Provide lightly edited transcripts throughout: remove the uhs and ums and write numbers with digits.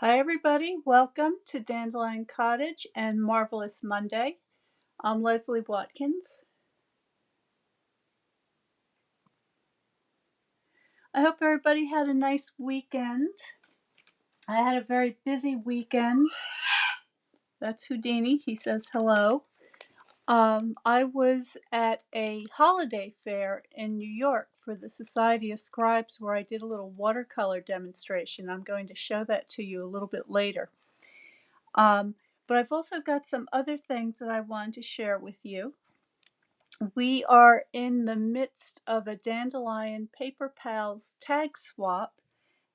Hi, everybody. Welcome to Dandelion Cottage and Marvelous Monday. I'm Leslie Watkins. I hope everybody had a nice weekend. I had a very busy weekend. That's Houdini. He says hello. I was at a holiday fair in New York for the Society of Scribes where I did a little watercolor demonstration. I'm going to show that to you a little bit later. Um, but I've also got some other things that I wanted to share with you. We are in the midst of a Dandelion Paper Pals tag swap,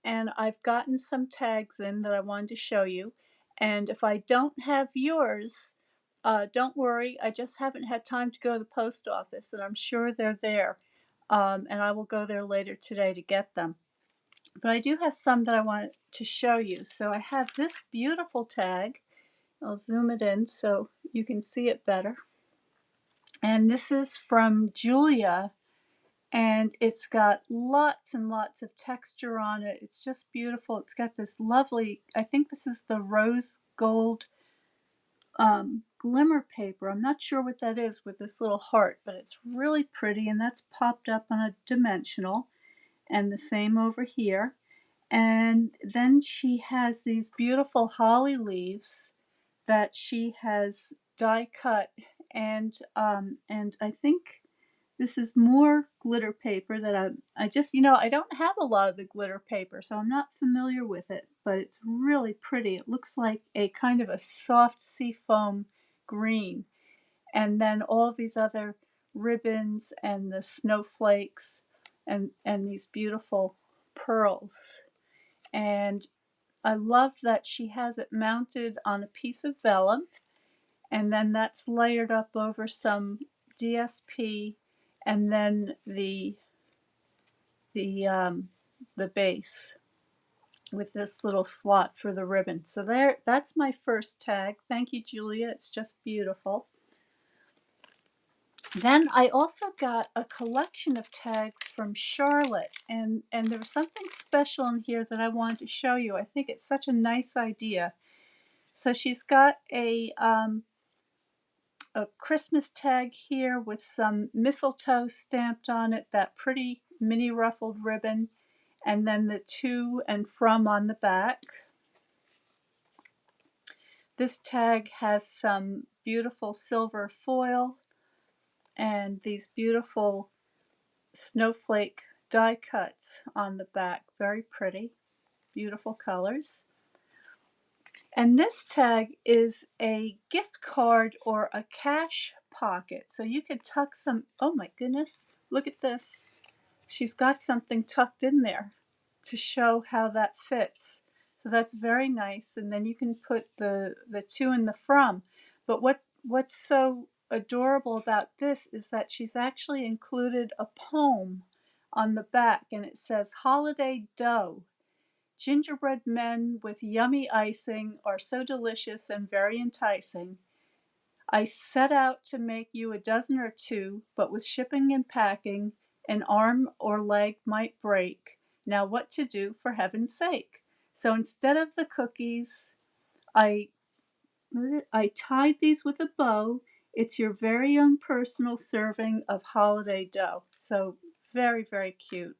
and I've gotten some tags in that I wanted to show you. And if I don't have yours, don't worry, I just haven't had time to go to the post office, and I'm sure they're there. And I will go there later today to get them. But I do have some that I want to show you. So I have this beautiful tag. I'll zoom it in so you can see it better. And this is from Julia, and it's got lots and lots of texture on it. It's just beautiful. It's got this lovely, I think this is the rose gold glimmer paper. I'm not sure what that is with this little heart, but it's really pretty, and that's popped up on a dimensional, and the same over here. And then she has these beautiful holly leaves that she has die cut, and I think this is more glitter paper that I just, I don't have a lot of the glitter paper, so I'm not familiar with it, but it's really pretty. It looks like a kind of a soft seafoam green. And then all of these other ribbons and the snowflakes and these beautiful pearls. And I love that she has it mounted on a piece of vellum, and then that's layered up over some DSP, and then the the base with this little slot for the ribbon. So that's my first tag. Thank you, Julia. It's just beautiful. Then I also got a collection of tags from Charlotte, and there was something special in here that I wanted to show you. I think it's such a nice idea. So she's got a Christmas tag here with some mistletoe stamped on it, that pretty mini ruffled ribbon, and then the to and from on the back. This tag has some beautiful silver foil and these beautiful snowflake die cuts on the back. Very pretty, beautiful colors. And this tag is a gift card or a cash pocket. So you could tuck some, oh my goodness, look at this. She's got something tucked in there to show how that fits. So that's very nice. And then you can put the to and the from. But what's so adorable about this is that she's actually included a poem on the back, and it says, "Holiday dough. Gingerbread men with yummy icing are so delicious and very enticing. I set out to make you a dozen or two, but with shipping and packing, an arm or leg might break. Now what to do, for heaven's sake?" So instead of the cookies, I I tied these with a bow. It's your very own personal serving of holiday dough. So very, very cute,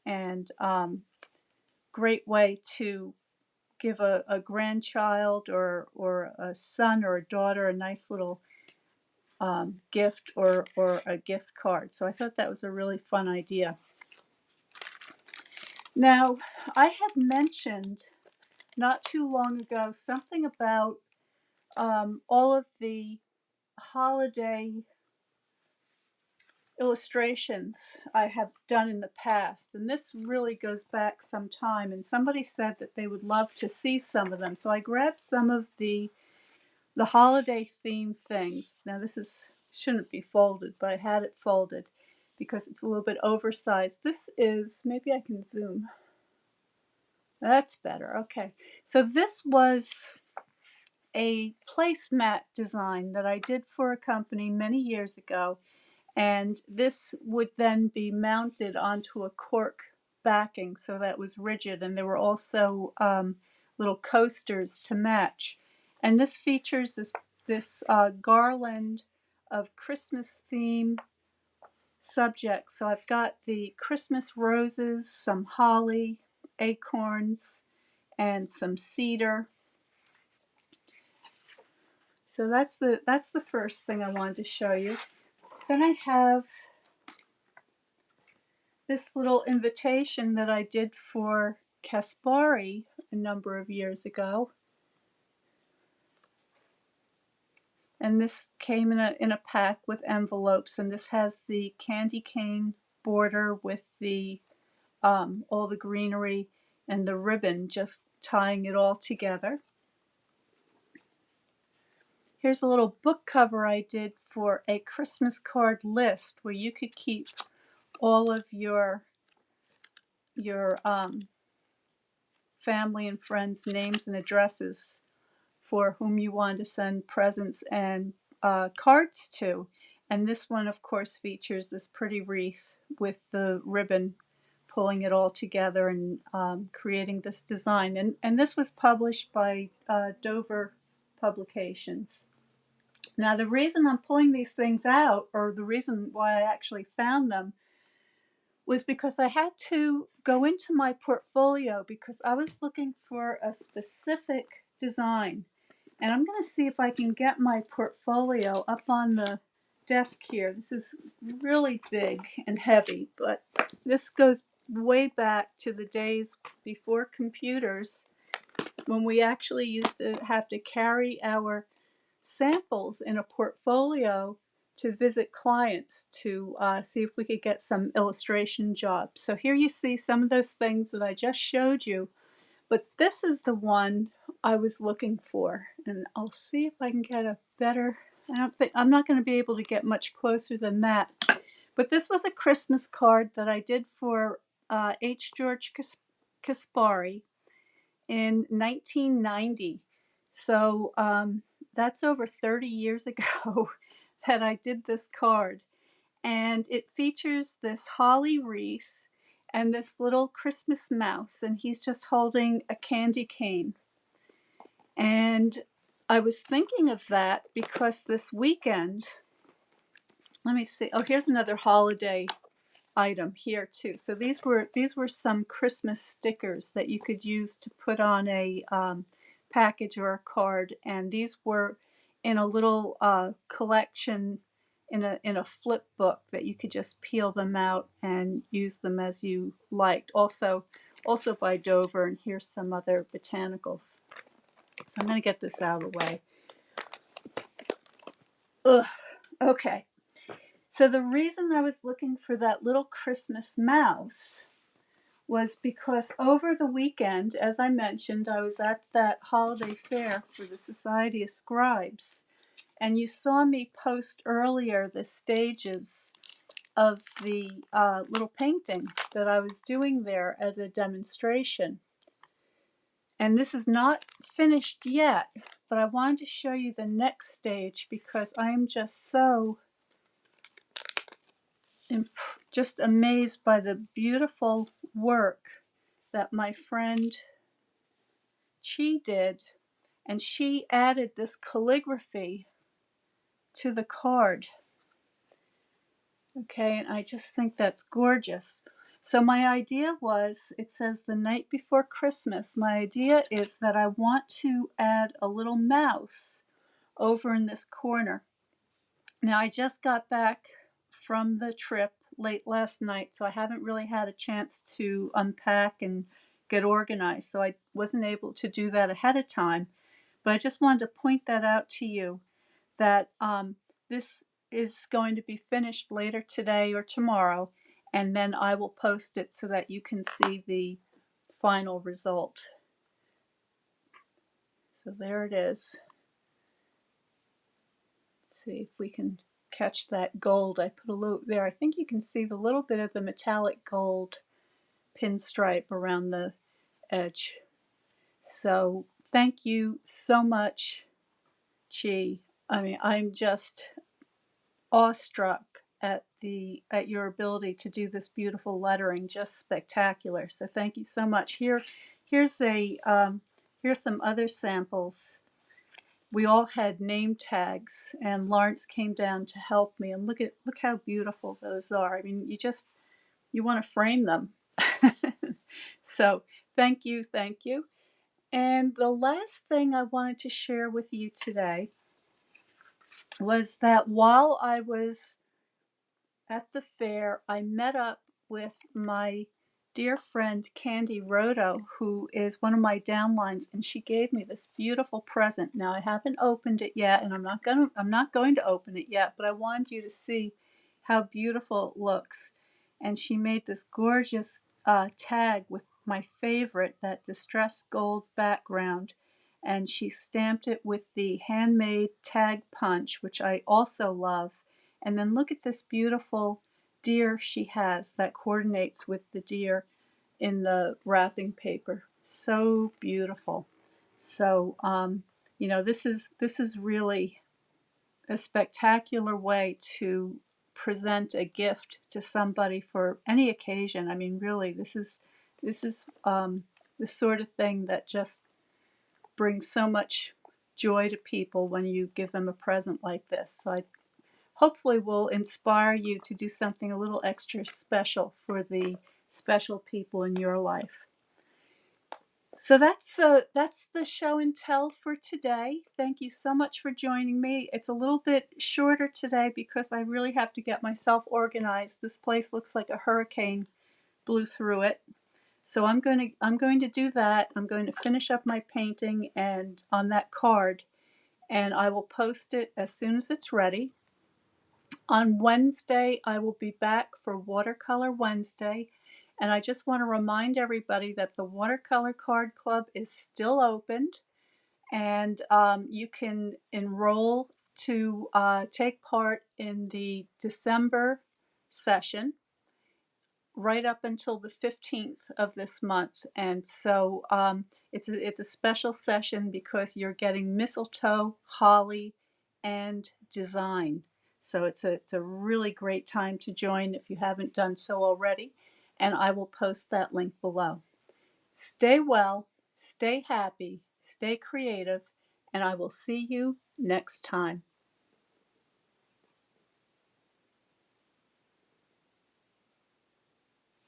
and great way to give a grandchild or a son or a daughter a nice little gift or a gift card. So I thought that was a really fun idea. Now, I had mentioned not too long ago something about all of the holiday illustrations I have done in the past, and this really goes back some time, and somebody said that they would love to see some of them. So I grabbed some of the holiday themed things. Now this is shouldn't be folded, but I had it folded because it's a little bit oversized. This is, maybe I can zoom. That's better. Okay. So this was a placemat design that I did for a company many years ago, and this would then be mounted onto a cork backing so that was rigid, and there were also little coasters to match. And this features this garland of Christmas theme subjects. So I've got the Christmas roses, some holly, acorns, and some cedar. So that's the first thing I wanted to show you. Then I have this little invitation that I did for Caspari a number of years ago. And this came in a pack with envelopes, and this has the candy cane border with the all the greenery and the ribbon just tying it all together. Here's a little book cover I did for a Christmas card list where you could keep all of your family and friends' names and addresses for whom you want to send presents and cards to. And this one, of course, features this pretty wreath with the ribbon pulling it all together and creating this design. And this was published by Dover Publications. Now, the reason I'm pulling these things out, or the reason why I actually found them, was because I had to go into my portfolio because I was looking for a specific design. And I'm going to see if I can get my portfolio up on the desk here. This is really big and heavy, but this goes way back to the days before computers, when we actually used to have to carry our samples in a portfolio to visit clients to see if we could get some illustration jobs. So here you see some of those things that I just showed you, but this is the one I was looking for, and I'll see if I can get a better, I'm not going to be able to get much closer than that, but this was a Christmas card that I did for H. George Caspari in 1990. So that's over 30 years ago that I did this card. And it features this holly wreath and this little Christmas mouse, and he's just holding a candy cane. And I was thinking of that because this weekend, let me see. Oh, here's another holiday item here too. So these were some Christmas stickers that you could use to put on a package or a card, and these were in a little collection in a flip book that you could just peel them out and use them as you liked. Also by Dover, and here's some other botanicals. So I'm going to get this out of the way. Ugh. Okay. So the reason I was looking for that little Christmas mouse was because over the weekend, as I mentioned, I was at that holiday fair for the Society of Scribes, and you saw me post earlier the stages of the little painting that I was doing there as a demonstration. And this is not finished yet, but I wanted to show you the next stage because I'm just so just amazed by the beautiful work that my friend Chi did, and she added this calligraphy to the card. Okay, and I just think that's gorgeous. So my idea was, it says the night before Christmas, my idea is that I want to add a little mouse over in this corner. Now I just got back from the trip late last night, so I haven't really had a chance to unpack and get organized, so I wasn't able to do that ahead of time. But I just wanted to point that out to you, that this is going to be finished later today or tomorrow, and then I will post it so that you can see the final result. So there it is. Let's see if we can catch that gold. I put a little there. I think you can see the little bit of the metallic gold pinstripe around the edge. So thank you so much, Chi. I mean, I'm just awestruck at your ability to do this beautiful lettering. Just spectacular. So thank you so much. Here's Here's some other samples. We all had name tags, and Lawrence came down to help me. And look how beautiful those are. I mean, you want to frame them. So thank you, thank you. And the last thing I wanted to share with you today was that while I was at the fair, I met up with my dear friend Candy Roto, who is one of my downlines, and she gave me this beautiful present. Now I haven't opened it yet, and I'm not going to open it yet, but I wanted you to see how beautiful it looks. And she made this gorgeous tag with my favorite, that distressed gold background, and she stamped it with the handmade tag punch, which I also love. And then look at this beautiful deer she has that coordinates with the deer in the wrapping paper. So beautiful. So this is really a spectacular way to present a gift to somebody for any occasion. I mean, really, this is the sort of thing that just brings so much joy to people when you give them a present like this. So I hopefully will inspire you to do something a little extra special for the special people in your life. So that's the show and tell for today. Thank you so much for joining me. It's a little bit shorter today because I really have to get myself organized. This place looks like a hurricane blew through it. So I'm going to do that. I'm going to finish up my painting and on that card, and I will post it as soon as it's ready. On Wednesday, I will be back for Watercolor Wednesday, and I just want to remind everybody that the Watercolor Card Club is still opened, and you can enroll to take part in the December session right up until the 15th of this month. And so it's a special session because you're getting mistletoe, holly, and design. So it's a really great time to join if you haven't done so already. And I will post that link below. Stay well, stay happy, stay creative, and I will see you next time.